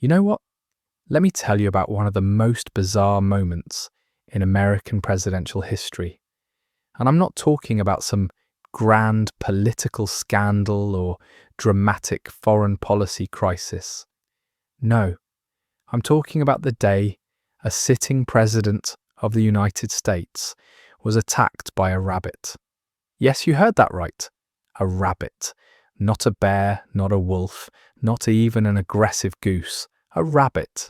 You know what? Let me tell you about one of the most bizarre moments in American presidential history. And I'm not talking about some grand political scandal or dramatic foreign policy crisis. No, I'm talking about the day a sitting president of the United States was attacked by a rabbit. Yes, you heard that right. A rabbit. Not a bear, not a wolf, not even an aggressive goose. A rabbit.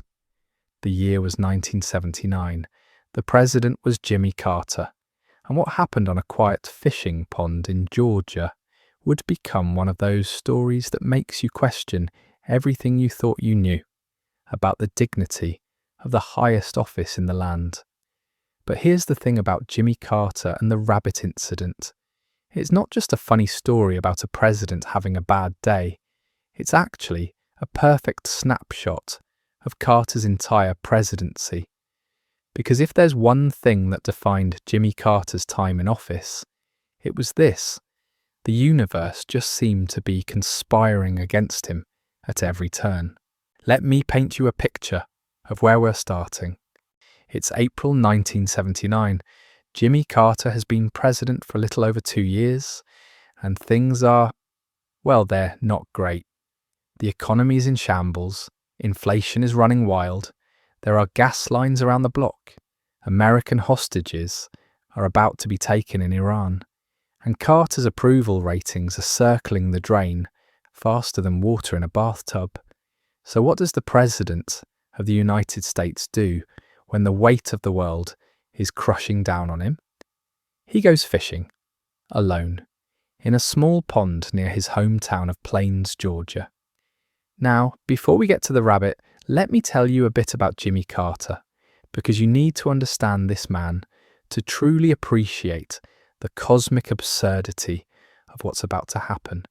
The year was 1979. The president was Jimmy Carter. And what happened on a quiet fishing pond in Georgia would become one of those stories that makes you question everything you thought you knew about the dignity of the highest office in the land. But here's the thing about Jimmy Carter and the rabbit incident. It's not just a funny story about a president having a bad day. It's actually a perfect snapshot of Carter's entire presidency. Because if there's one thing that defined Jimmy Carter's time in office, it was this. The universe just seemed to be conspiring against him at every turn. Let me paint you a picture of where we're starting. It's April 1979. Jimmy Carter has been president for a little over 2 years, and things are, well, they're not great. The economy is in shambles, inflation is running wild, there are gas lines around the block, American hostages are about to be taken in Iran, and Carter's approval ratings are circling the drain faster than water in a bathtub. So what does the President of the United States do when the weight of the world is crushing down on him? He goes fishing, alone, in a small pond near his hometown of Plains, Georgia. Now, before we get to the rabbit, let me tell you a bit about Jimmy Carter, because you need to understand this man to truly appreciate the cosmic absurdity of what's about to happen.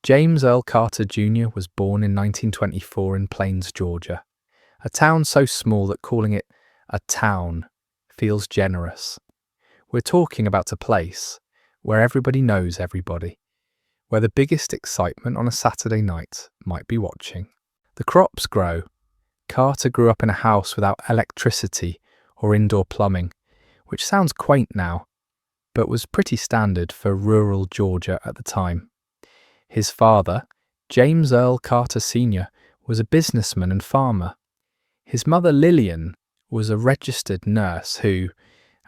James Earl Carter Jr. was born in 1924 in Plains, Georgia, a town so small that calling it a town feels generous. We're talking about a place where everybody knows everybody, where the biggest excitement on a Saturday night might be watching. The crops grow. Carter grew up in a house without electricity or indoor plumbing, which sounds quaint now, but was pretty standard for rural Georgia at the time. His father, James Earl Carter Sr., was a businessman and farmer. His mother, Lillian, was a registered nurse who,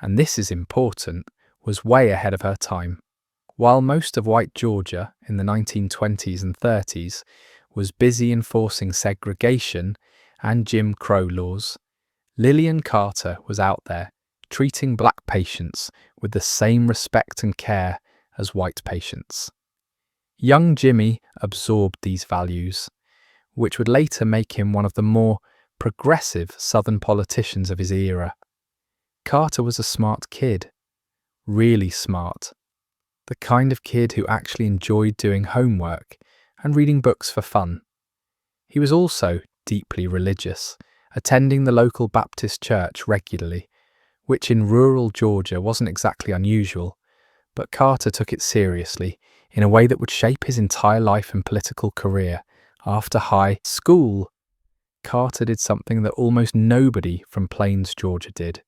and this is important, was way ahead of her time. While most of white Georgia in the 1920s and 30s was busy enforcing segregation and Jim Crow laws, Lillian Carter was out there treating black patients with the same respect and care as white patients. Young Jimmy absorbed these values, which would later make him one of the more progressive Southern politicians of his era. Carter was a smart kid, really smart. The kind of kid who actually enjoyed doing homework and reading books for fun. He was also deeply religious, attending the local Baptist church regularly, which in rural Georgia wasn't exactly unusual, but Carter took it seriously in a way that would shape his entire life and political career. After high school, Carter did something that almost nobody from Plains, Georgia did.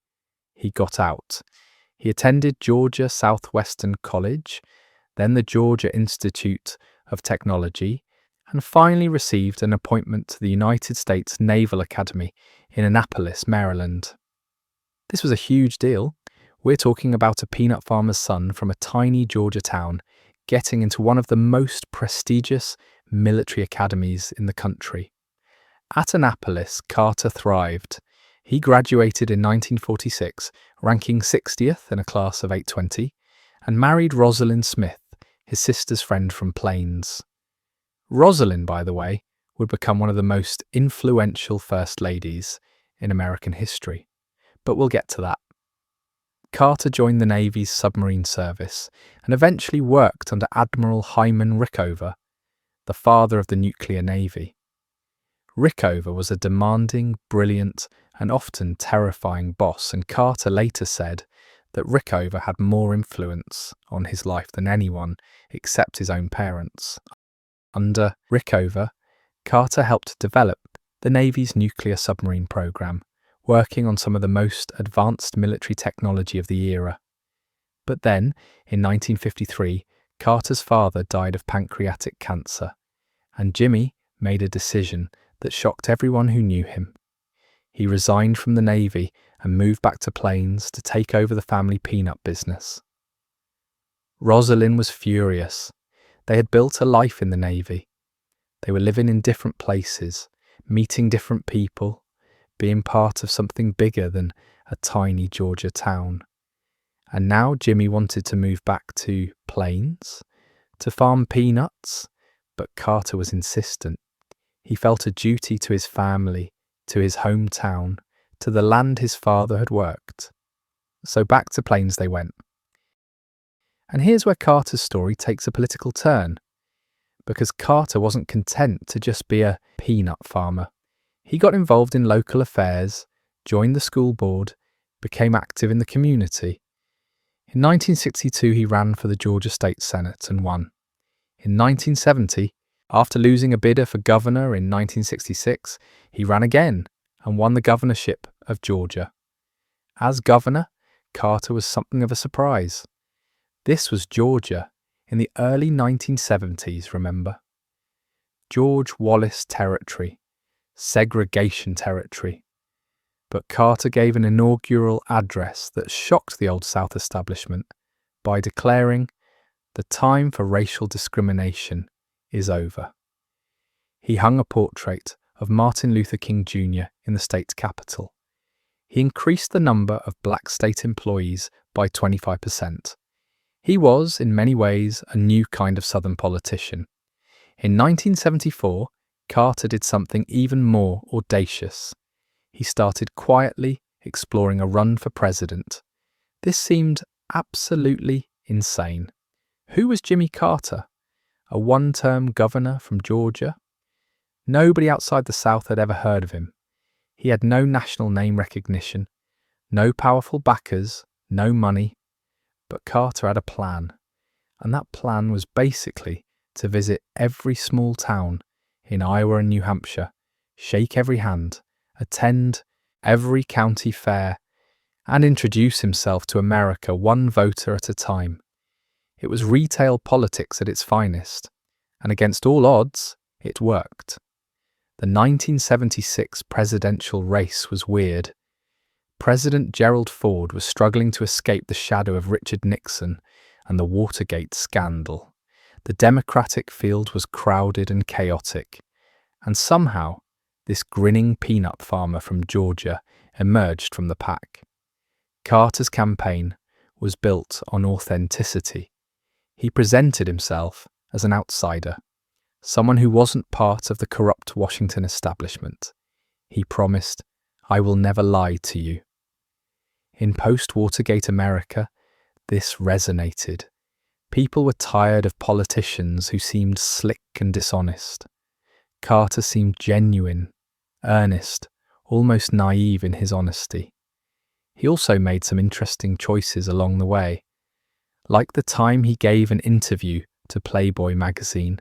He got out. He attended Georgia Southwestern College, then the Georgia Institute of Technology, and finally received an appointment to the United States Naval Academy in Annapolis, Maryland. This was a huge deal. We're talking about a peanut farmer's son from a tiny Georgia town getting into one of the most prestigious military academies in the country. At Annapolis, Carter thrived. He graduated in 1946, ranking 60th in a class of 820, and married Rosalind Smith, his sister's friend from Plains. Rosalind, by the way, would become one of the most influential first ladies in American history. But we'll get to that. Carter joined the Navy's submarine service and eventually worked under Admiral Hyman Rickover, the father of the nuclear navy. Rickover was a demanding, brilliant, and often terrifying boss, and Carter later said that Rickover had more influence on his life than anyone except his own parents. Under Rickover, Carter helped develop the Navy's nuclear submarine program, working on some of the most advanced military technology of the era. But then, in 1953, Carter's father died of pancreatic cancer, and Jimmy made a decision that shocked everyone who knew him. He resigned from the Navy and moved back to Plains to take over the family peanut business. Rosalind was furious. They had built a life in the Navy. They were living in different places, meeting different people, being part of something bigger than a tiny Georgia town. And now Jimmy wanted to move back to Plains, to farm peanuts, but Carter was insistent. He felt a duty to his family, to his hometown, to the land his father had worked. So back to Plains they went. And here's where Carter's story takes a political turn, because Carter wasn't content to just be a peanut farmer. He got involved in local affairs, joined the school board, became active in the community. In 1962, he ran for the Georgia State Senate and won. In 1970, after losing a bidder for governor in 1966, he ran again and won the governorship of Georgia. As governor, Carter was something of a surprise. This was Georgia in the early 1970s, remember? George Wallace territory, segregation territory. But Carter gave an inaugural address that shocked the Old South establishment by declaring, "The time for racial discrimination is over." He hung a portrait of Martin Luther King Jr. in the state's capital. He increased the number of black state employees by 25%. He was, in many ways, a new kind of Southern politician. In 1974, Carter did something even more audacious. He started quietly exploring a run for president. This seemed absolutely insane. Who was Jimmy Carter? A one-term governor from Georgia? Nobody outside the South had ever heard of him. He had no national name recognition, no powerful backers, no money. But Carter had a plan, and that plan was basically to visit every small town in Iowa and New Hampshire, shake every hand, attend every county fair, and introduce himself to America one voter at a time. It was retail politics at its finest, and against all odds, it worked. The 1976 presidential race was weird. President Gerald Ford was struggling to escape the shadow of Richard Nixon and the Watergate scandal. The Democratic field was crowded and chaotic, and somehow this grinning peanut farmer from Georgia emerged from the pack. Carter's campaign was built on authenticity. He presented himself as an outsider, someone who wasn't part of the corrupt Washington establishment. He promised, "I will never lie to you." In post-Watergate America, this resonated. People were tired of politicians who seemed slick and dishonest. Carter seemed genuine, earnest, almost naive in his honesty. He also made some interesting choices along the way, like the time he gave an interview to Playboy magazine,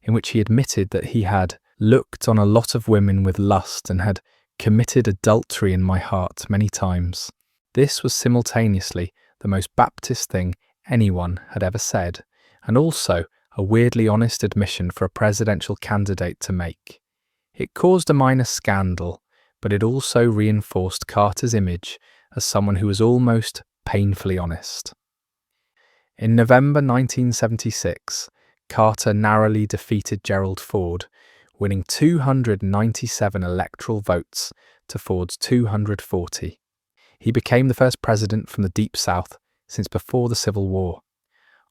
in which he admitted that he had looked on a lot of women with lust and had committed adultery in my heart many times. This was simultaneously the most Baptist thing anyone had ever said, and also a weirdly honest admission for a presidential candidate to make. It caused a minor scandal, but it also reinforced Carter's image as someone who was almost painfully honest. In November 1976, Carter narrowly defeated Gerald Ford, winning 297 electoral votes to Ford's 240. He became the first president from the Deep South since before the Civil War.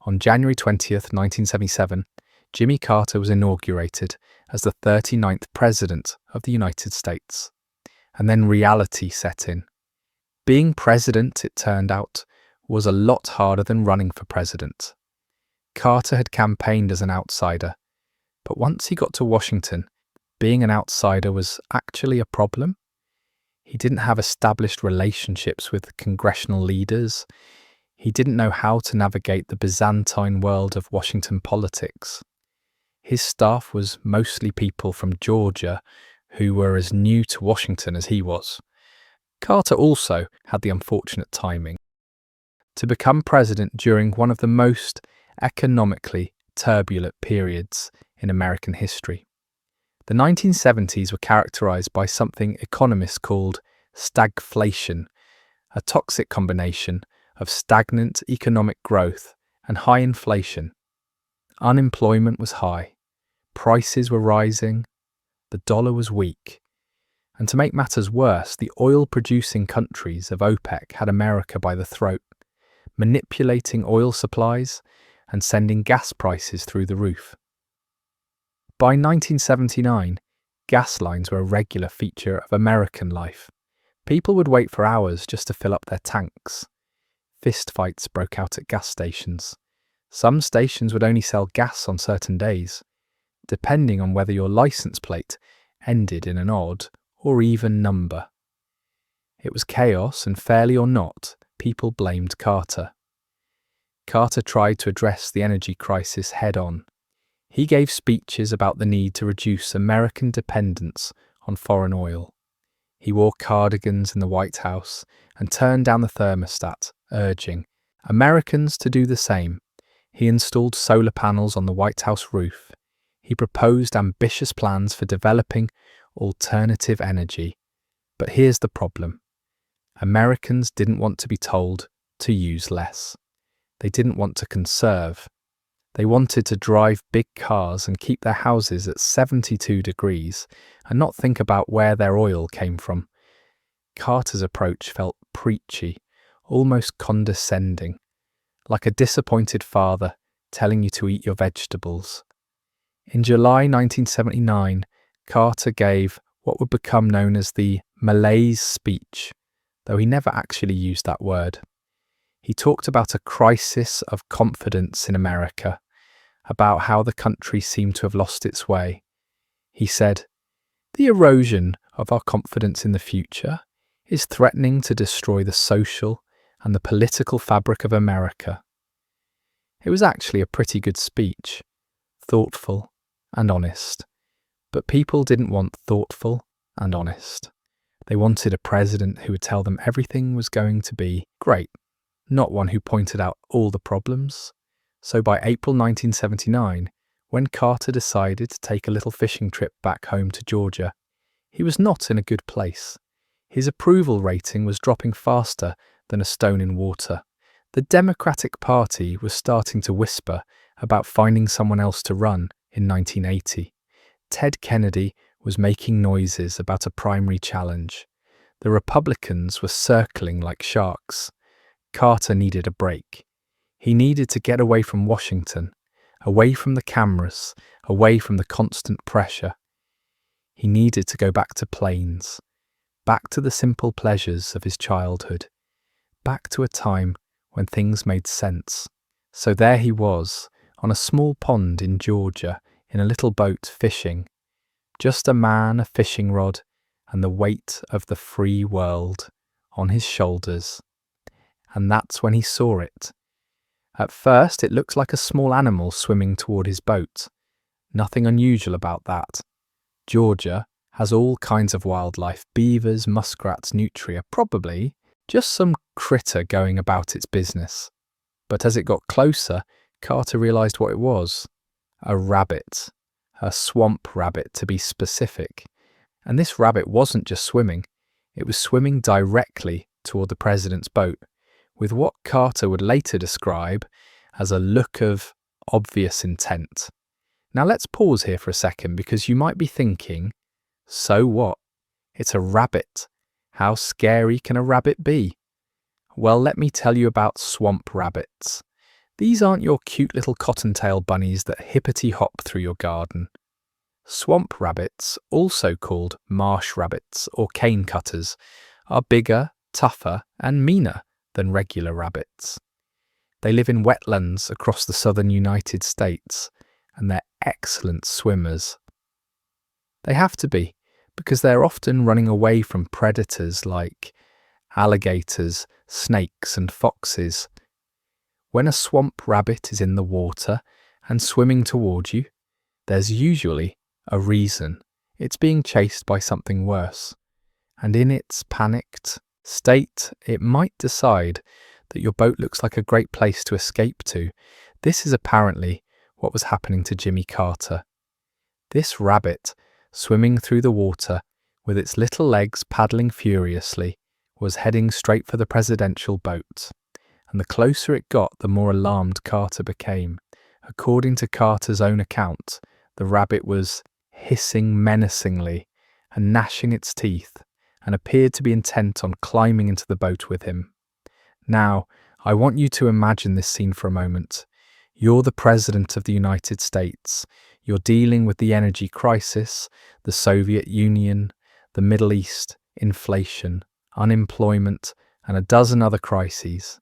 On January 20th, 1977, Jimmy Carter was inaugurated as the 39th President of the United States. And then reality set in. Being president, it turned out, was a lot harder than running for president. Carter had campaigned as an outsider, but once he got to Washington, being an outsider was actually a problem. He didn't have established relationships with congressional leaders. He didn't know how to navigate the Byzantine world of Washington politics. His staff was mostly people from Georgia who were as new to Washington as he was. Carter also had the unfortunate timing to become president during one of the most economically turbulent periods in American history. The 1970s were characterized by something economists called stagflation, a toxic combination of stagnant economic growth and high inflation. Unemployment was high, prices were rising, the dollar was weak, and to make matters worse, the oil-producing countries of OPEC had America by the throat, manipulating oil supplies and sending gas prices through the roof. By 1979, gas lines were a regular feature of American life. People would wait for hours just to fill up their tanks. Fistfights broke out at gas stations. Some stations would only sell gas on certain days, depending on whether your license plate ended in an odd or even number. It was chaos, and fairly or not, people blamed Carter. Carter tried to address the energy crisis head-on. He gave speeches about the need to reduce American dependence on foreign oil. He wore cardigans in the White House and turned down the thermostat, urging Americans to do the same. He installed solar panels on the White House roof. He proposed ambitious plans for developing alternative energy. But here's the problem. Americans didn't want to be told to use less. They didn't want to conserve. They wanted to drive big cars and keep their houses at 72 degrees and not think about where their oil came from. Carter's approach felt preachy, almost condescending, like a disappointed father telling you to eat your vegetables. In July 1979, Carter gave what would become known as the malaise speech, though he never actually used that word. He talked about a crisis of confidence in America, about how the country seemed to have lost its way. He said, "The erosion of our confidence in the future is threatening to destroy the social and the political fabric of America." It was actually a pretty good speech, thoughtful and honest. But people didn't want thoughtful and honest. They wanted a president who would tell them everything was going to be great, not one who pointed out all the problems. So by April 1979, when Carter decided to take a little fishing trip back home to Georgia, he was not in a good place. His approval rating was dropping faster than a stone in water. The Democratic Party was starting to whisper about finding someone else to run in 1980. Ted Kennedy was making noises about a primary challenge. The Republicans were circling like sharks. Carter needed a break. He needed to get away from Washington, away from the cameras, away from the constant pressure. He needed to go back to Plains, back to the simple pleasures of his childhood, back to a time when things made sense. So there he was, on a small pond in Georgia, in a little boat fishing. Just a man, a fishing rod, and the weight of the free world on his shoulders. And that's when he saw it. At first, it looked like a small animal swimming toward his boat. Nothing unusual about that. Georgia has all kinds of wildlife, beavers, muskrats, nutria, probably just some critter going about its business. But as it got closer, Carter realized what it was. A rabbit. A swamp rabbit, to be specific. And this rabbit wasn't just swimming. It was swimming directly toward the president's boat, with what Carter would later describe as a look of obvious intent. Now let's pause here for a second, because you might be thinking, so what? It's a rabbit. How scary can a rabbit be? Well, let me tell you about swamp rabbits. These aren't your cute little cottontail bunnies that hippity-hop through your garden. Swamp rabbits, also called marsh rabbits or cane cutters, are bigger, tougher, and meaner than regular rabbits. They live in wetlands across the southern United States, and they're excellent swimmers. They have to be, because they're often running away from predators like alligators, snakes, and foxes. When a swamp rabbit is in the water and swimming toward you, there's usually a reason. It's being chased by something worse, and in its panicked state, it might decide that your boat looks like a great place to escape to. This is apparently what was happening to Jimmy Carter. This rabbit, swimming through the water with its little legs paddling furiously, was heading straight for the presidential boat. And the closer it got, the more alarmed Carter became. According to Carter's own account, the rabbit was hissing menacingly and gnashing its teeth, and appeared to be intent on climbing into the boat with him. Now, I want you to imagine this scene for a moment. You're the President of the United States. You're dealing with the energy crisis, the Soviet Union, the Middle East, inflation, unemployment, and a dozen other crises.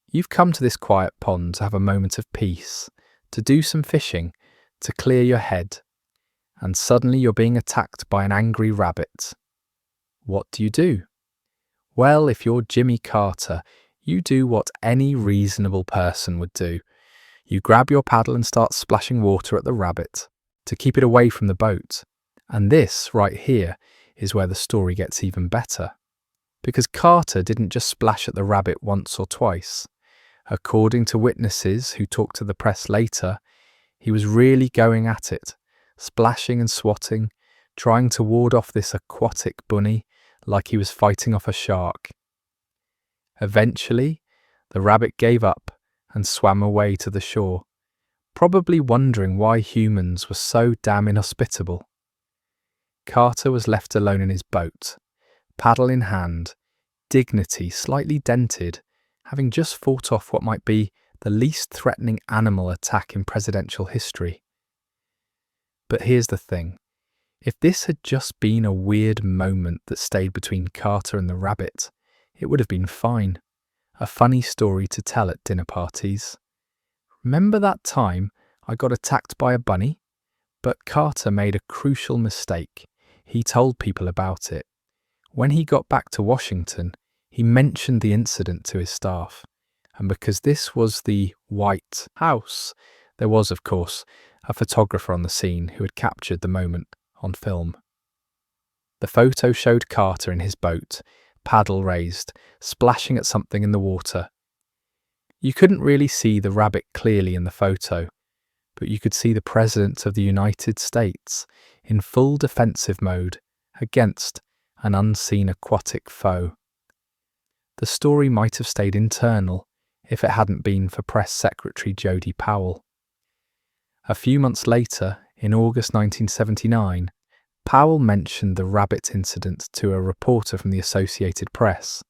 You've come to this quiet pond to have a moment of peace, to do some fishing, to clear your head, and suddenly you're being attacked by an angry rabbit. What do? Well, if you're Jimmy Carter, you do what any reasonable person would do. You grab your paddle and start splashing water at the rabbit to keep it away from the boat. And this, right here, is where the story gets even better. Because Carter didn't just splash at the rabbit once or twice. According to witnesses who talked to the press later, he was really going at it, splashing and swatting, trying to ward off this aquatic bunny like he was fighting off a shark. Eventually, the rabbit gave up and swam away to the shore, probably wondering why humans were so damn inhospitable. Carter was left alone in his boat, paddle in hand, dignity slightly dented, having just fought off what might be the least threatening animal attack in presidential history. But here's the thing. If this had just been a weird moment that stayed between Carter and the rabbit, it would have been fine. A funny story to tell at dinner parties. Remember that time I got attacked by a bunny? But Carter made a crucial mistake. He told people about it. When he got back to Washington, he mentioned the incident to his staff. And because this was the White House, there was, of course, a photographer on the scene who had captured the moment on film. The photo showed Carter in his boat, paddle raised, splashing at something in the water. You couldn't really see the rabbit clearly in the photo, but you could see the President of the United States in full defensive mode against an unseen aquatic foe. The story might have stayed internal if it hadn't been for Press Secretary Jody Powell. A few months later, in August 1979, Powell mentioned the rabbit incident to a reporter from the Associated Press,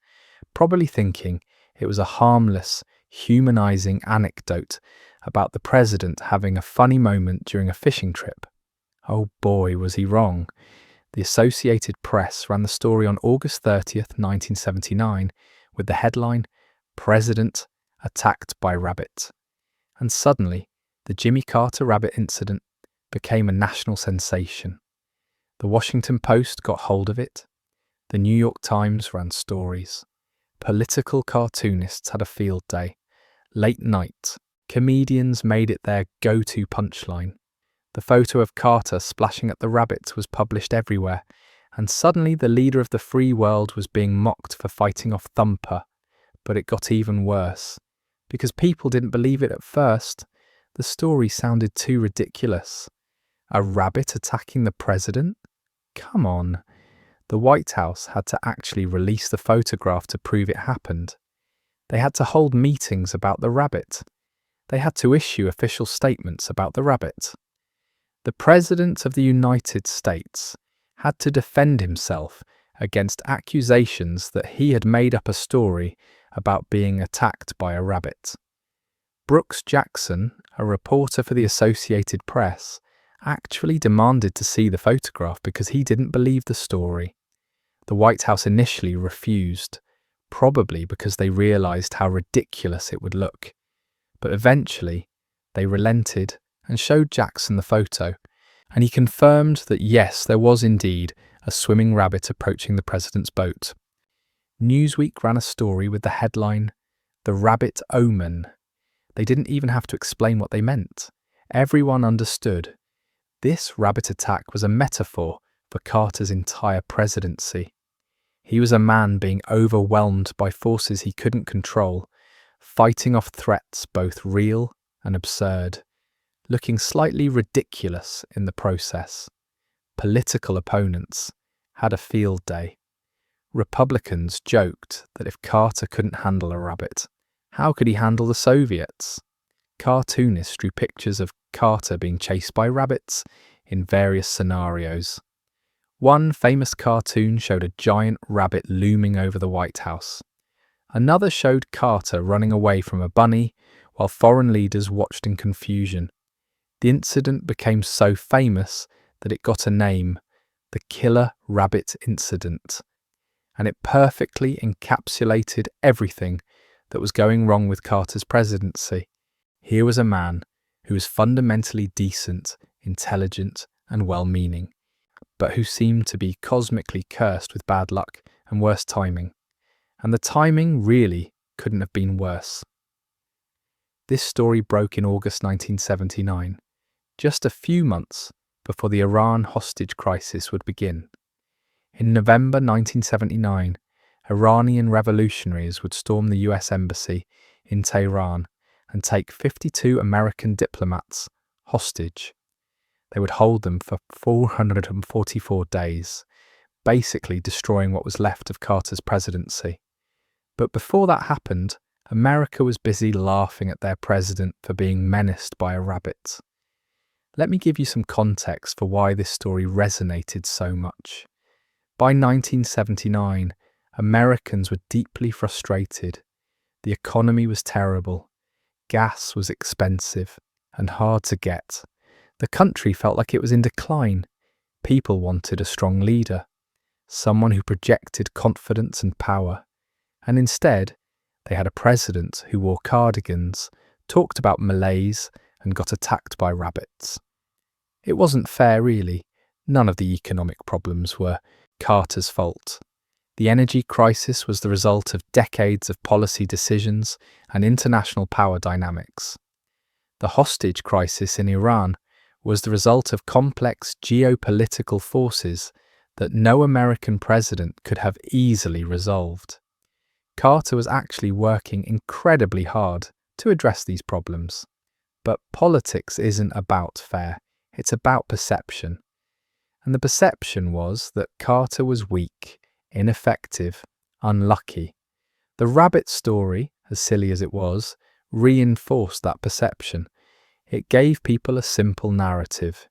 probably thinking it was a harmless, humanizing anecdote about the president having a funny moment during a fishing trip. Oh boy, was he wrong. The Associated Press ran the story on August 30th, 1979, with the headline, "President Attacked by Rabbit." And suddenly, the Jimmy Carter rabbit incident became a national sensation. The Washington Post got hold of it. The New York Times ran stories. Political cartoonists had a field day. Late night, comedians made it their go-to punchline. The photo of Carter splashing at the rabbit was published everywhere, and suddenly the leader of the free world was being mocked for fighting off Thumper. But it got even worse. Because people didn't believe it at first, the story sounded too ridiculous. A rabbit attacking the president? Come on. The White House had to actually release the photograph to prove it happened. They had to hold meetings about the rabbit. They had to issue official statements about the rabbit. The President of the United States had to defend himself against accusations that he had made up a story about being attacked by a rabbit. Brooks Jackson, a reporter for the Associated Press, actually demanded to see the photograph because he didn't believe the story. The White House initially refused, probably because they realized how ridiculous it would look. But eventually, they relented and showed Jackson the photo, and he confirmed that yes, there was indeed a swimming rabbit approaching the president's boat. Newsweek ran a story with the headline, "The Rabbit Omen." They didn't even have to explain what they meant. Everyone understood. This rabbit attack was a metaphor for Carter's entire presidency. He was a man being overwhelmed by forces he couldn't control, fighting off threats both real and absurd, looking slightly ridiculous in the process. Political opponents had a field day. Republicans joked that if Carter couldn't handle a rabbit, how could he handle the Soviets? Cartoonists drew pictures of Carter being chased by rabbits in various scenarios. One famous cartoon showed a giant rabbit looming over the White House. Another showed Carter running away from a bunny while foreign leaders watched in confusion. The incident became so famous that it got a name, the Killer Rabbit Incident, and it perfectly encapsulated everything that was going wrong with Carter's presidency. Here was a man who was fundamentally decent, intelligent, and well-meaning, but who seemed to be cosmically cursed with bad luck and worse timing. And the timing really couldn't have been worse. This story broke in August 1979, just a few months before the Iran hostage crisis would begin. In November 1979, Iranian revolutionaries would storm the US Embassy in Tehran and take 52 American diplomats hostage. They would hold them for 444 days, basically destroying what was left of Carter's presidency. But before that happened, America was busy laughing at their president for being menaced by a rabbit. Let me give you some context for why this story resonated so much. By 1979, Americans were deeply frustrated. The economy was terrible. Gas was expensive and hard to get. The country felt like it was in decline. People wanted a strong leader, someone who projected confidence and power. And instead, they had a president who wore cardigans, talked about malaise, and got attacked by rabbits. It wasn't fair, really. None of the economic problems were Carter's fault. The energy crisis was the result of decades of policy decisions and international power dynamics. The hostage crisis in Iran was the result of complex geopolitical forces that no American president could have easily resolved. Carter was actually working incredibly hard to address these problems. But politics isn't about fair, it's about perception. And the perception was that Carter was weak, ineffective, unlucky. The rabbit story, as silly as it was, reinforced that perception. It gave people a simple narrative.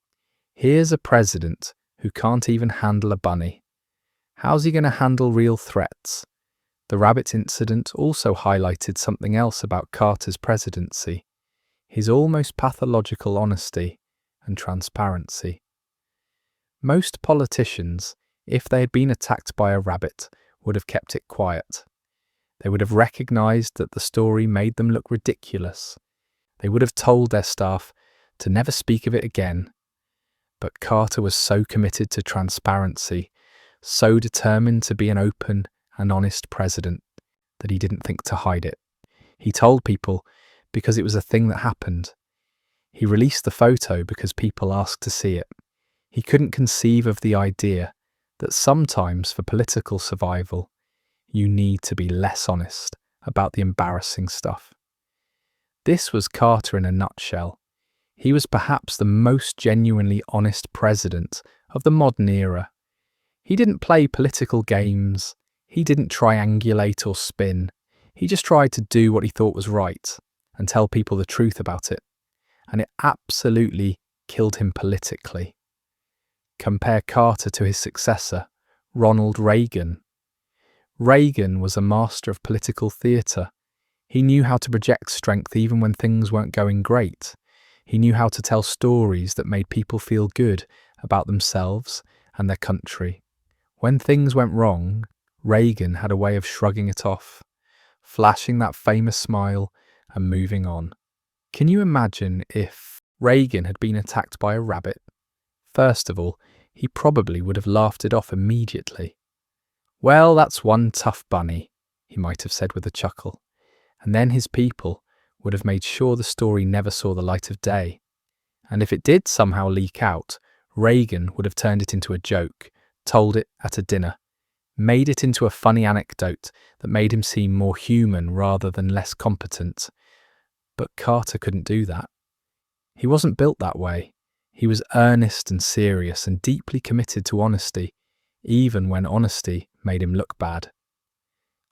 Here's a president who can't even handle a bunny. How's he going to handle real threats? The rabbit incident also highlighted something else about Carter's presidency: his almost pathological honesty and transparency. Most politicians, if they had been attacked by a rabbit, would have kept it quiet. They would have recognised that the story made them look ridiculous. They would have told their staff to never speak of it again. But Carter was so committed to transparency, so determined to be an open and honest president, that he didn't think to hide it. He told people because it was a thing that happened. He released the photo because people asked to see it. He couldn't conceive of the idea that sometimes for political survival, you need to be less honest about the embarrassing stuff. This was Carter in a nutshell. He was perhaps the most genuinely honest president of the modern era. He didn't play political games. He didn't triangulate or spin. He just tried to do what he thought was right and tell people the truth about it. And it absolutely killed him politically. Compare Carter to his successor, Ronald Reagan. Reagan was a master of political theatre. He knew how to project strength even when things weren't going great. He knew how to tell stories that made people feel good about themselves and their country. When things went wrong, Reagan had a way of shrugging it off, flashing that famous smile and moving on. Can you imagine if Reagan had been attacked by a rabbit? First of all, he probably would have laughed it off immediately. "Well, that's one tough bunny," he might have said with a chuckle. And then his people would have made sure the story never saw the light of day. And if it did somehow leak out, Reagan would have turned it into a joke, told it at a dinner, made it into a funny anecdote that made him seem more human rather than less competent. But Carter couldn't do that. He wasn't built that way. He was earnest and serious and deeply committed to honesty, even when honesty made him look bad.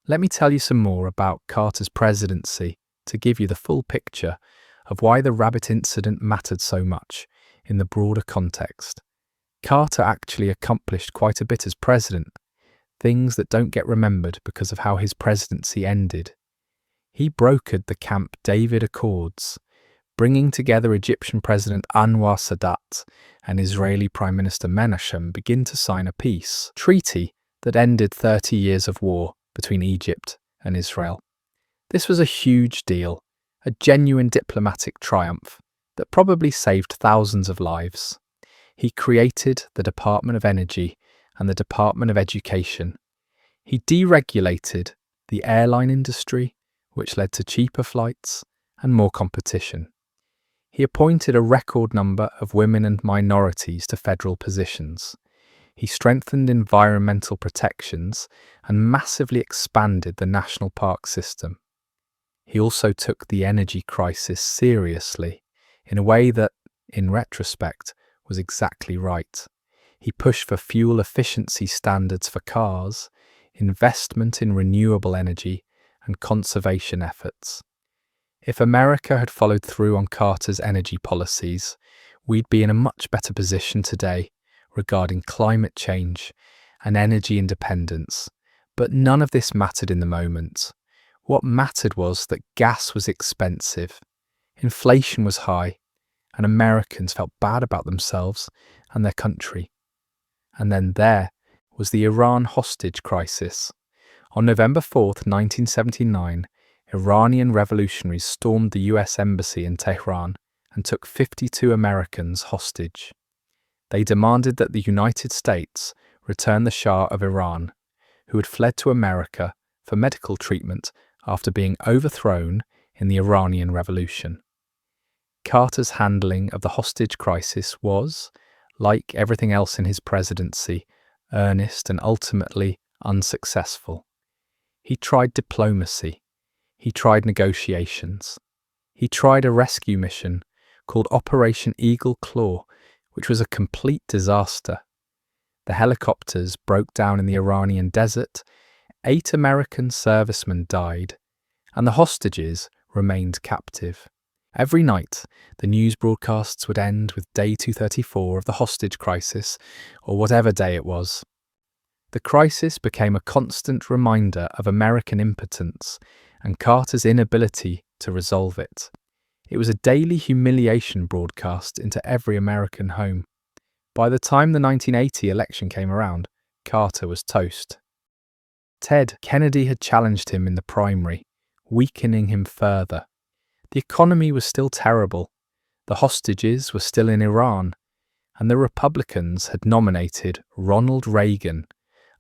Let me tell you some more about Carter's presidency to give you the full picture of why the rabbit incident mattered so much in the broader context. Carter actually accomplished quite a bit as president, things that don't get remembered because of how his presidency ended. He brokered the Camp David Accords, bringing together Egyptian President Anwar Sadat and Israeli Prime Minister Menachem begin to sign a peace treaty that ended 30 years of war between Egypt and Israel. This was a huge deal, a genuine diplomatic triumph that probably saved thousands of lives. He created the Department of Energy and the Department of Education. He deregulated the airline industry, which led to cheaper flights and more competition. He appointed a record number of women and minorities to federal positions. He strengthened environmental protections and massively expanded the national park system. He also took the energy crisis seriously in a way that, in retrospect, was exactly right. He pushed for fuel efficiency standards for cars, investment in renewable energy, and conservation efforts. If America had followed through on Carter's energy policies, we'd be in a much better position today regarding climate change and energy independence. But none of this mattered in the moment. What mattered was that gas was expensive, inflation was high, and Americans felt bad about themselves and their country. And then there was the Iran hostage crisis. On November 4th, 1979, Iranian revolutionaries stormed the US Embassy in Tehran and took 52 Americans hostage. They demanded that the United States return the Shah of Iran, who had fled to America for medical treatment after being overthrown in the Iranian Revolution. Carter's handling of the hostage crisis was, like everything else in his presidency, earnest and ultimately unsuccessful. He tried diplomacy. He tried negotiations. He tried a rescue mission called Operation Eagle Claw, which was a complete disaster. The helicopters broke down in the Iranian desert, 8 American servicemen died, and the hostages remained captive. Every night, the news broadcasts would end with day 234 of the hostage crisis, or whatever day it was. The crisis became a constant reminder of American impotence and Carter's inability to resolve it. It was a daily humiliation broadcast into every American home. By the time the 1980 election came around, Carter was toast. Ted Kennedy had challenged him in the primary, weakening him further. The economy was still terrible, the hostages were still in Iran, and the Republicans had nominated Ronald Reagan,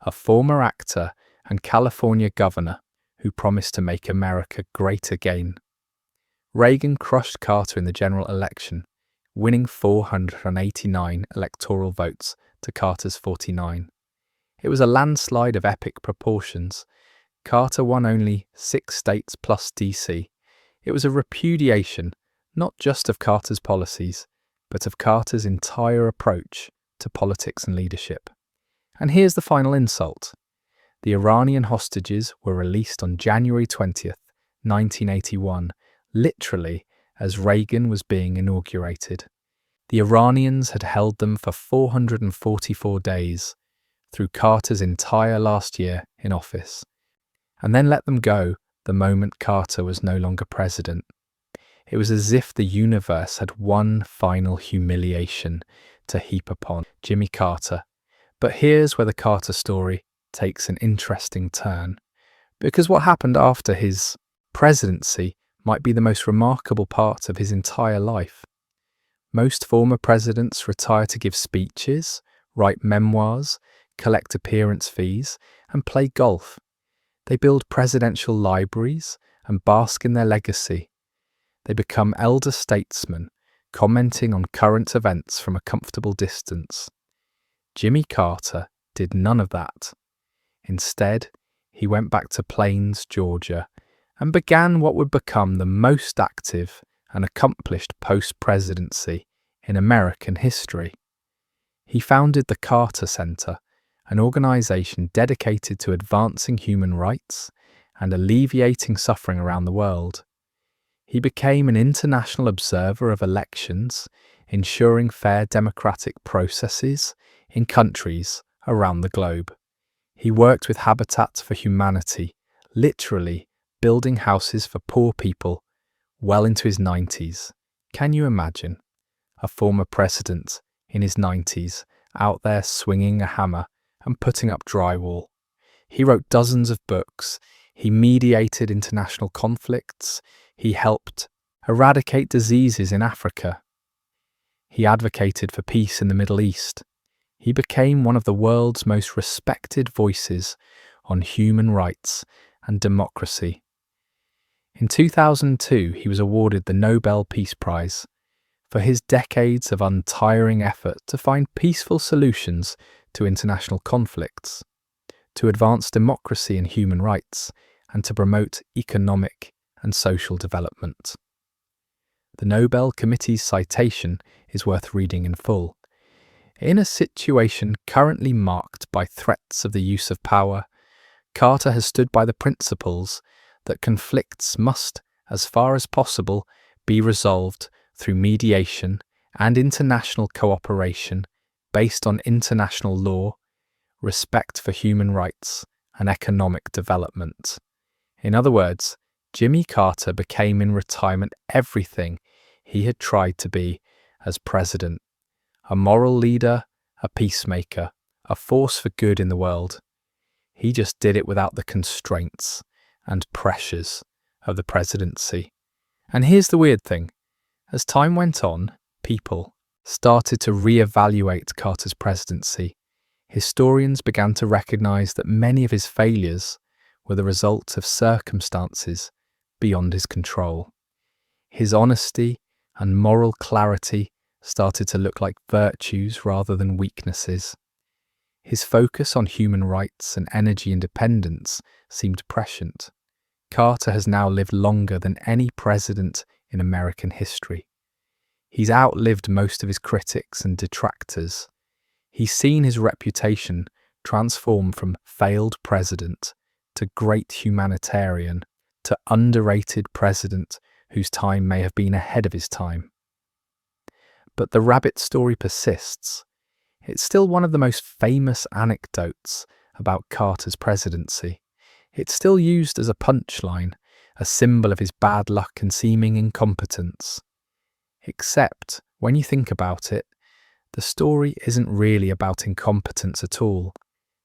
a former actor and California governor who promised to make America great again. Reagan crushed Carter in the general election, winning 489 electoral votes to Carter's 49. It was a landslide of epic proportions. Carter won only 6 states plus DC. It was a repudiation, not just of Carter's policies, but of Carter's entire approach to politics and leadership. And here's the final insult. The Iranian hostages were released on January 20th, 1981, literally as Reagan was being inaugurated. The Iranians had held them for 444 days, through Carter's entire last year in office, and then let them go the moment Carter was no longer president. It was as if the universe had one final humiliation to heap upon Jimmy Carter. But here's where the Carter story takes an interesting turn, because what happened after his presidency might be the most remarkable part of his entire life. Most former presidents retire to give speeches, write memoirs, collect appearance fees, and play golf. They build presidential libraries and bask in their legacy. They become elder statesmen, commenting on current events from a comfortable distance. Jimmy Carter did none of that. Instead, he went back to Plains, Georgia, and began what would become the most active and accomplished post-presidency in American history. He founded the Carter Center, an organization dedicated to advancing human rights and alleviating suffering around the world. He became an international observer of elections, ensuring fair democratic processes in countries around the globe. He worked with Habitat for Humanity, literally building houses for poor people, well into his 90s. Can you imagine? A former president in his 90s out there swinging a hammer and putting up drywall. He wrote dozens of books. He mediated international conflicts. He helped eradicate diseases in Africa. He advocated for peace in the Middle East. He became one of the world's most respected voices on human rights and democracy. In 2002, he was awarded the Nobel Peace Prize for his decades of untiring effort to find peaceful solutions to international conflicts, to advance democracy and human rights, and to promote economic and social development. The Nobel Committee's citation is worth reading in full. In a situation currently marked by threats of the use of power, Carter has stood by the principles that conflicts must, as far as possible, be resolved through mediation and international cooperation based on international law, respect for human rights, and economic development. In other words, Jimmy Carter became in retirement everything he had tried to be as president: a moral leader, a peacemaker, a force for good in the world. He just did it without the constraints and pressures of the presidency. And here's the weird thing. As time went on, people started to re-evaluate Carter's presidency. Historians began to recognize that many of his failures were the result of circumstances beyond his control. His honesty and moral clarity started to look like virtues rather than weaknesses. His focus on human rights and energy independence seemed prescient. Carter has now lived longer than any president in American history. He's outlived most of his critics and detractors. He's seen his reputation transform from failed president to great humanitarian to underrated president whose time may have been ahead of his time. But the rabbit story persists. It's still one of the most famous anecdotes about Carter's presidency. It's still used as a punchline, a symbol of his bad luck and seeming incompetence. Except, when you think about it, the story isn't really about incompetence at all.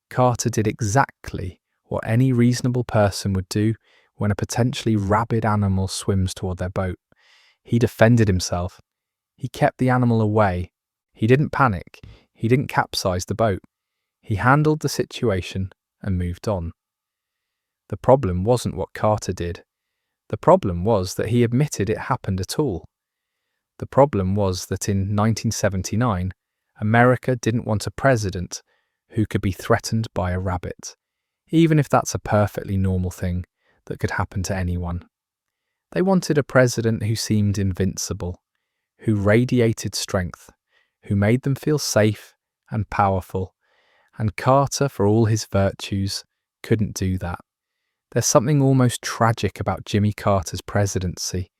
Carter did exactly what any reasonable person would do when a potentially rabid animal swims toward their boat. He defended himself. He kept the animal away. He didn't panic. He didn't capsize the boat. He handled the situation and moved on. The problem wasn't what Carter did. The problem was that he admitted it happened at all. The problem was that in 1979, America didn't want a president who could be threatened by a rabbit, even if that's a perfectly normal thing that could happen to anyone. They wanted a president who seemed invincible, who radiated strength, who made them feel safe and powerful, and Carter, for all his virtues, couldn't do that. There's something almost tragic about Jimmy Carter's presidency.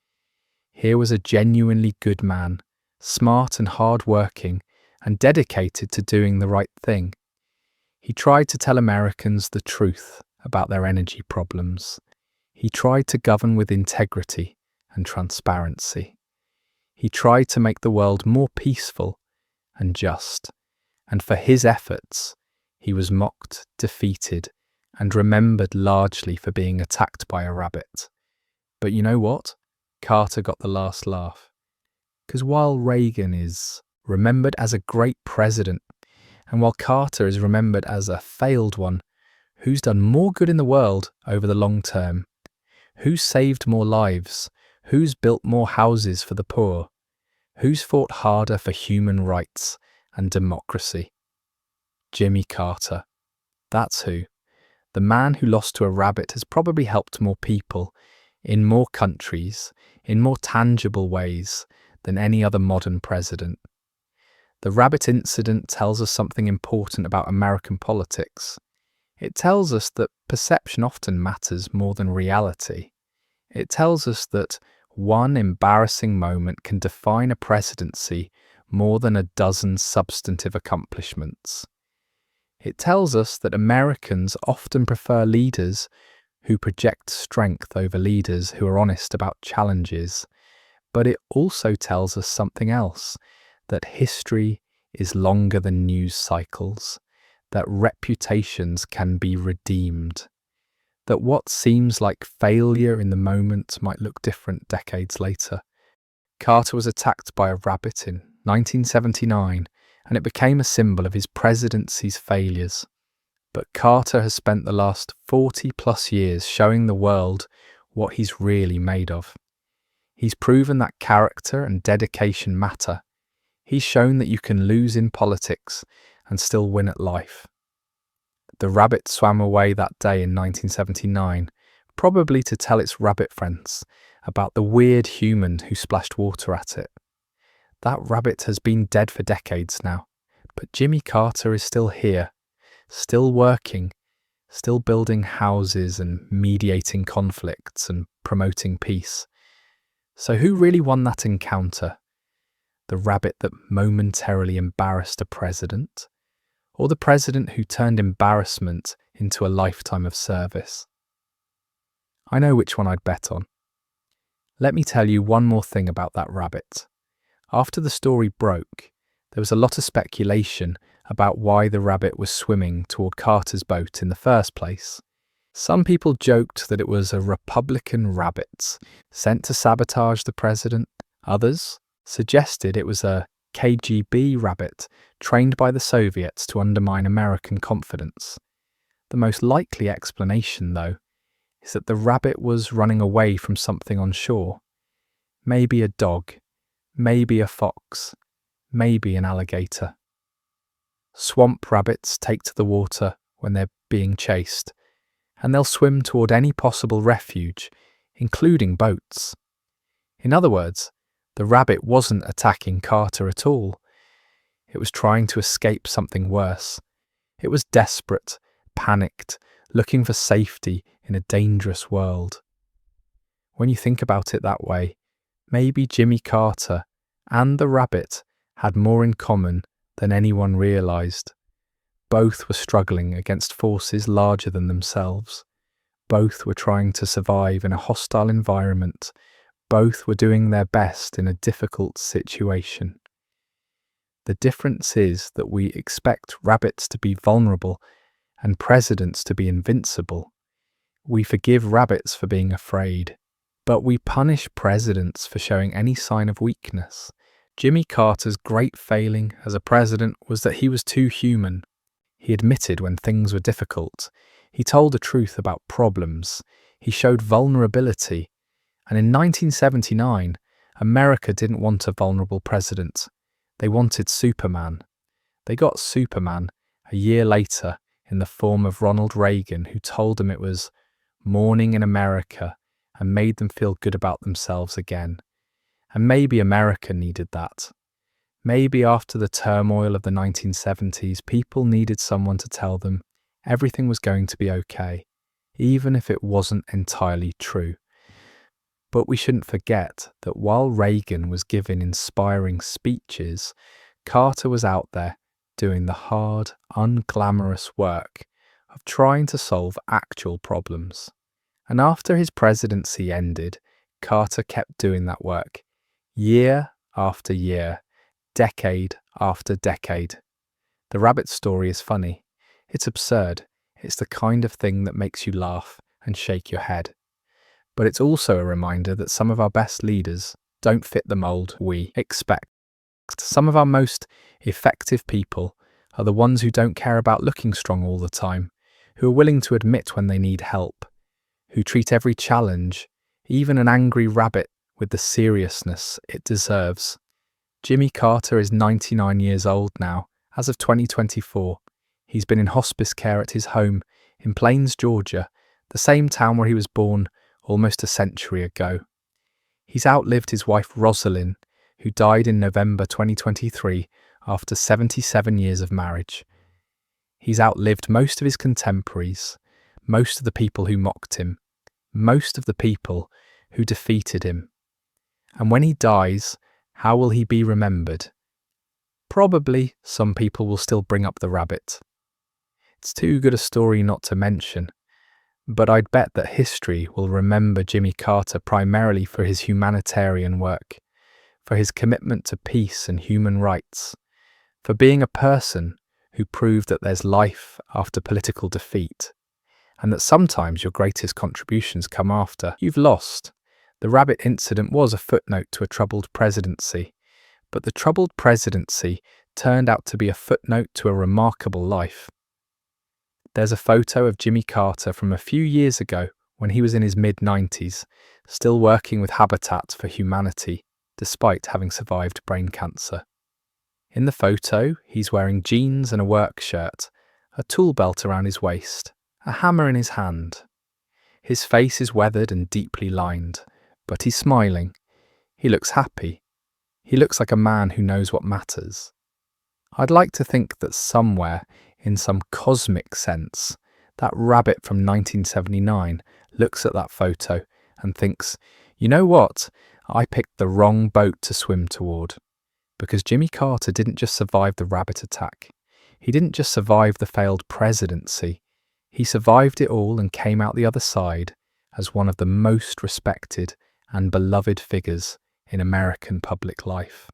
Here was a genuinely good man, smart and hard-working, and dedicated to doing the right thing. He tried to tell Americans the truth about their energy problems. He tried to govern with integrity and transparency. He tried to make the world more peaceful and just, and for his efforts, he was mocked, defeated, and remembered largely for being attacked by a rabbit. But you know what? Carter got the last laugh. Because while Reagan is remembered as a great president, and while Carter is remembered as a failed one, who's done more good in the world over the long term? Who's saved more lives? Who's built more houses for the poor? Who's fought harder for human rights and democracy? Jimmy Carter. That's who. The man who lost to a rabbit has probably helped more people, in more countries, in more tangible ways than any other modern president. The rabbit incident tells us something important about American politics. It tells us that perception often matters more than reality. It tells us that one embarrassing moment can define a presidency more than a dozen substantive accomplishments. It tells us that Americans often prefer leaders who project strength over leaders who are honest about challenges. But it also tells us something else, that history is longer than news cycles, that reputations can be redeemed, that what seems like failure in the moment might look different decades later. Carter was attacked by a rabbit in 1979, and it became a symbol of his presidency's failures. But Carter has spent the last 40+ years showing the world what he's really made of. He's proven that character and dedication matter. He's shown that you can lose in politics and still win at life. The rabbit swam away that day in 1979, probably to tell its rabbit friends about the weird human who splashed water at it. That rabbit has been dead for decades now, but Jimmy Carter is still here, still working, still building houses and mediating conflicts and promoting peace. So who really won that encounter? The rabbit that momentarily embarrassed a president? Or the president who turned embarrassment into a lifetime of service? I know which one I'd bet on. Let me tell you one more thing about that rabbit. After the story broke, there was a lot of speculation about why the rabbit was swimming toward Carter's boat in the first place. Some people joked that it was a Republican rabbit sent to sabotage the president. Others suggested it was a KGB rabbit trained by the Soviets to undermine American confidence. The most likely explanation, though, is that the rabbit was running away from something on shore. Maybe a dog, maybe a fox, maybe an alligator. Swamp rabbits take to the water when they're being chased, and they'll swim toward any possible refuge, including boats. In other words, the rabbit wasn't attacking Carter at all. It was trying to escape something worse. It was desperate, panicked, looking for safety in a dangerous world. When you think about it that way, maybe Jimmy Carter and the rabbit had more in common than anyone realized. Both were struggling against forces larger than themselves. Both were trying to survive in a hostile environment. Both were doing their best in a difficult situation. The difference is that we expect rabbits to be vulnerable and presidents to be invincible. We forgive rabbits for being afraid, but we punish presidents for showing any sign of weakness. Jimmy Carter's great failing as a president was that he was too human. He admitted when things were difficult. He told the truth about problems. He showed vulnerability. And in 1979, America didn't want a vulnerable president. They wanted Superman. They got Superman a year later in the form of Ronald Reagan, who told them it was morning in America and made them feel good about themselves again. And maybe America needed that. Maybe after the turmoil of the 1970s, people needed someone to tell them everything was going to be okay, even if it wasn't entirely true. But we shouldn't forget that while Reagan was giving inspiring speeches, Carter was out there doing the hard, unglamorous work of trying to solve actual problems. And after his presidency ended, Carter kept doing that work, year after year, decade after decade. The rabbit story is funny. It's absurd. It's the kind of thing that makes you laugh and shake your head. But it's also a reminder that some of our best leaders don't fit the mold we expect. Some of our most effective people are the ones who don't care about looking strong all the time, who are willing to admit when they need help, who treat every challenge, even an angry rabbit, with the seriousness it deserves. Jimmy Carter is 99 years old now, as of 2024. He's been in hospice care at his home in Plains, Georgia, the same town where he was born almost a century ago. He's outlived his wife Rosalind, who died in November 2023 after 77 years of marriage. He's outlived most of his contemporaries, most of the people who mocked him, most of the people who defeated him. And when he dies, how will he be remembered? Probably some people will still bring up the rabbit. It's too good a story not to mention, but I'd bet that history will remember Jimmy Carter primarily for his humanitarian work, for his commitment to peace and human rights, for being a person who proved that there's life after political defeat, and that sometimes your greatest contributions come after you've lost. The rabbit incident was a footnote to a troubled presidency, but the troubled presidency turned out to be a footnote to a remarkable life. There's a photo of Jimmy Carter from a few years ago when he was in his mid-90s, still working with Habitat for Humanity, despite having survived brain cancer. In the photo, he's wearing jeans and a work shirt, a tool belt around his waist, a hammer in his hand. His face is weathered and deeply lined, but he's smiling. He looks happy. He looks like a man who knows what matters. I'd like to think that somewhere, in some cosmic sense, that rabbit from 1979 looks at that photo and thinks, you know what, I picked the wrong boat to swim toward. Because Jimmy Carter didn't just survive the rabbit attack. He didn't just survive the failed presidency. He survived it all and came out the other side as one of the most respected and beloved figures in American public life.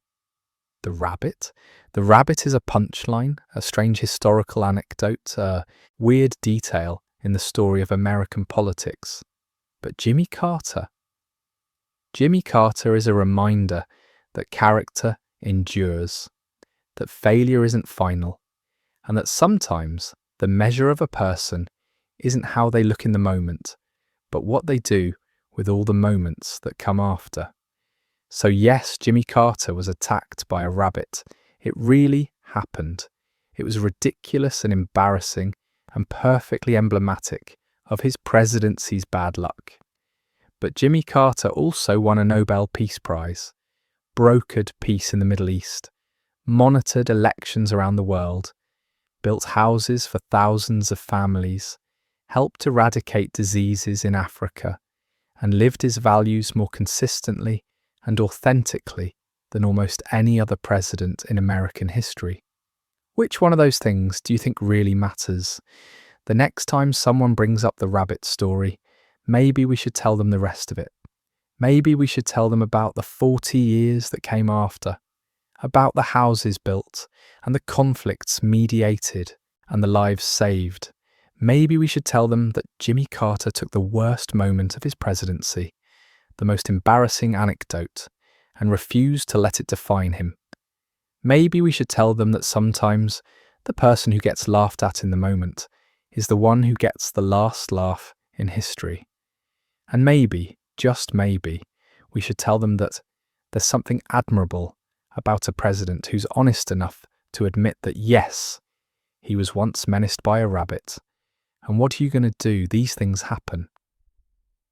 The rabbit? The rabbit is a punchline, a strange historical anecdote, a weird detail in the story of American politics. But Jimmy Carter? Jimmy Carter is a reminder that character endures, that failure isn't final, and that sometimes the measure of a person isn't how they look in the moment, but what they do with all the moments that come after. So yes, Jimmy Carter was attacked by a rabbit. It really happened. It was ridiculous and embarrassing and perfectly emblematic of his presidency's bad luck. But Jimmy Carter also won a Nobel Peace Prize, brokered peace in the Middle East, monitored elections around the world, built houses for thousands of families, helped eradicate diseases in Africa, and lived his values more consistently and authentically than almost any other president in American history. Which one of those things do you think really matters? The next time someone brings up the rabbit story, maybe we should tell them the rest of it. Maybe we should tell them about the 40 years that came after, about the houses built and the conflicts mediated and the lives saved. Maybe we should tell them that Jimmy Carter took the worst moment of his presidency, the most embarrassing anecdote, and refused to let it define him. Maybe we should tell them that sometimes the person who gets laughed at in the moment is the one who gets the last laugh in history. And maybe, just maybe, we should tell them that there's something admirable about a president who's honest enough to admit that yes, he was once menaced by a rabbit. And what are you going to do? These things happen.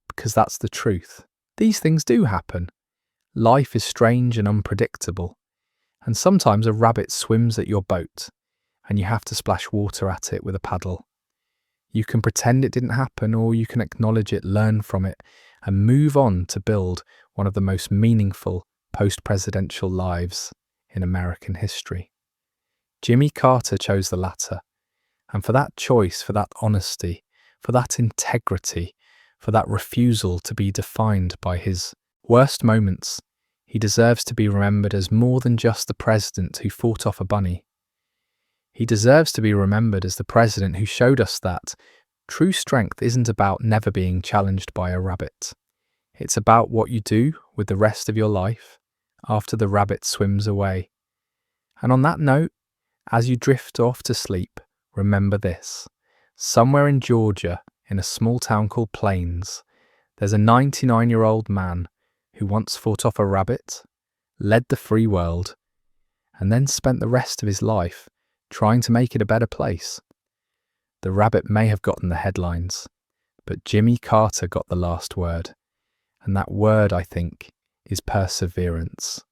Because that's the truth. These things do happen. Life is strange and unpredictable. And sometimes a rabbit swims at your boat and you have to splash water at it with a paddle. You can pretend it didn't happen, or you can acknowledge it, learn from it, and move on to build one of the most meaningful post-presidential lives in American history. Jimmy Carter chose the latter, and for that choice, for that honesty, for that integrity, for that refusal to be defined by his worst moments, he deserves to be remembered as more than just the president who fought off a bunny. He deserves to be remembered as the president who showed us that true strength isn't about never being challenged by a rabbit. It's about what you do with the rest of your life after the rabbit swims away. And on that note, as you drift off to sleep, remember this. Somewhere in Georgia, in a small town called Plains, there's a 99-year-old man who once fought off a rabbit, led the free world, and then spent the rest of his life trying to make it a better place. The rabbit may have gotten the headlines, but Jimmy Carter got the last word. And that word, I think, is perseverance.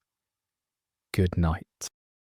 Good night.